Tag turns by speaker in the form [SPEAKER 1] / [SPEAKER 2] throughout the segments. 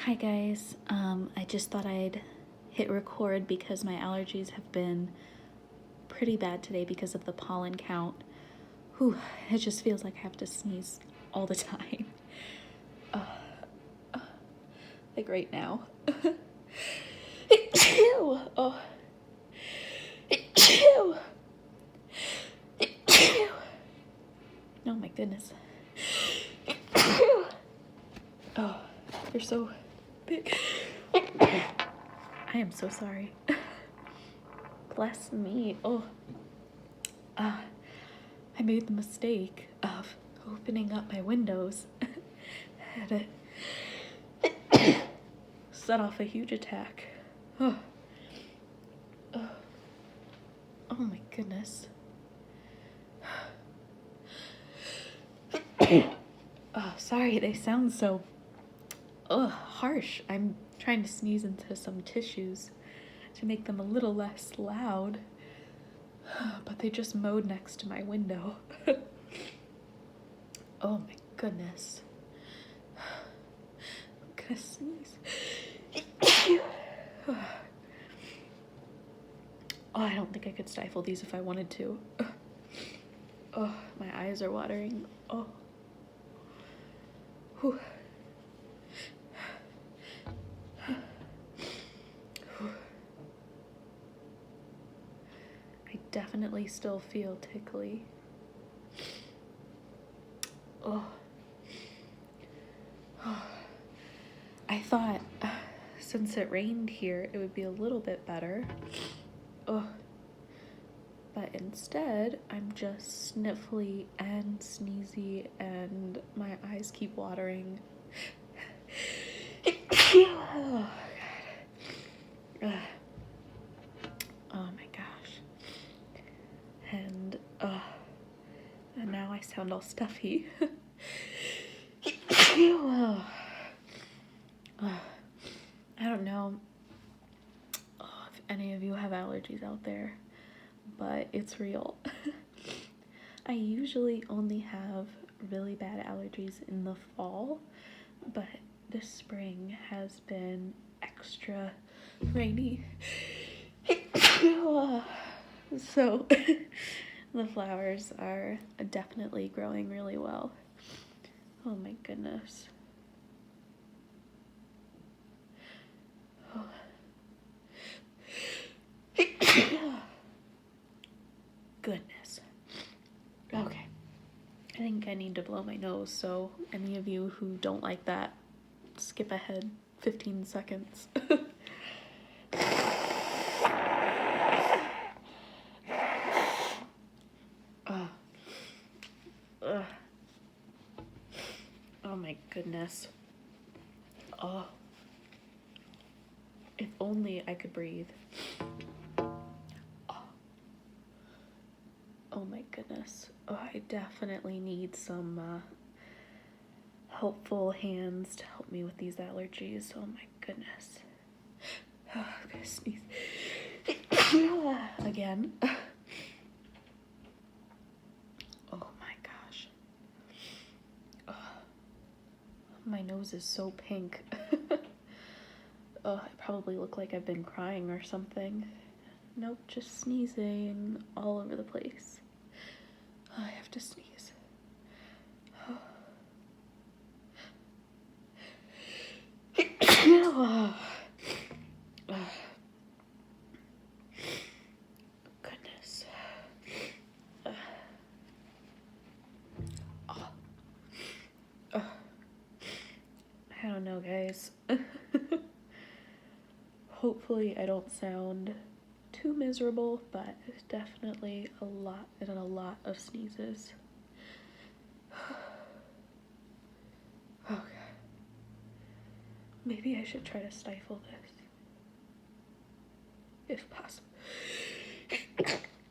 [SPEAKER 1] Hi guys, I just thought I'd hit record because my allergies have been pretty bad today because of the pollen count. Whew, it just feels like I have to sneeze all the time. Like right now. Oh. Oh my goodness. Oh, you're so big. I am so sorry. Bless me. Oh. I made the mistake of opening up my windows. Had to set off a huge attack. Oh. Oh my goodness. Oh, sorry, they sound so harsh. I'm trying to sneeze into some tissues to make them a little less loud, but they just mowed next to my window. Oh my goodness. I'm gonna sneeze. Oh, I don't think I could stifle these if I wanted to. Oh, my eyes are watering. Oh. Whew. I definitely still feel tickly. Oh. I thought since it rained here, it would be a little bit better. Oh. But instead, I'm just sniffly and sneezy and my eyes keep watering. Oh, God. Oh my gosh. And now I sound all stuffy. I don't know if any of you have allergies out there, but it's real. I usually only have really bad allergies in the fall, but this spring has been extra rainy. So the flowers are definitely growing really well. Oh my goodness. Oh. Goodness. Okay. I think I need to blow my nose, so any of you who don't like that, skip ahead 15 seconds. Oh my goodness. Oh. If only I could breathe. Oh my goodness. Oh, I definitely need some helpful hands to help me with these allergies. Oh my goodness. Oh, I'm gonna sneeze. Again. Oh my gosh. Oh, my nose is so pink. Oh, I probably look like I've been crying or something. Nope, just sneezing all over the place. Oh, I have to sneeze. Oh. Goodness. I don't know, guys. Hopefully I don't sound too miserable, but definitely a lot of sneezes. Oh god. Maybe I should try to stifle this. If possible.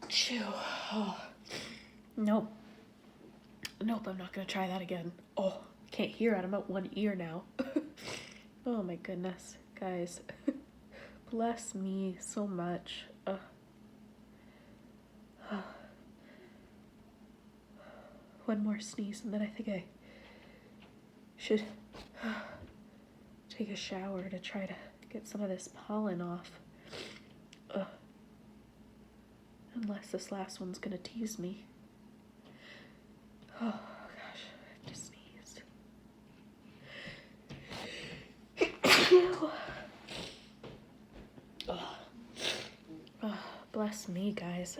[SPEAKER 1] Chew. Oh. Nope. Nope, I'm not gonna try that again. Oh, can't hear out of one ear now. Oh my goodness, guys. Bless me so much. One more sneeze and then I think I should take a shower to try to get some of this pollen off. Ugh. Unless this last one's gonna tease me. Oh gosh, I just sneezed. Oh, bless me, guys.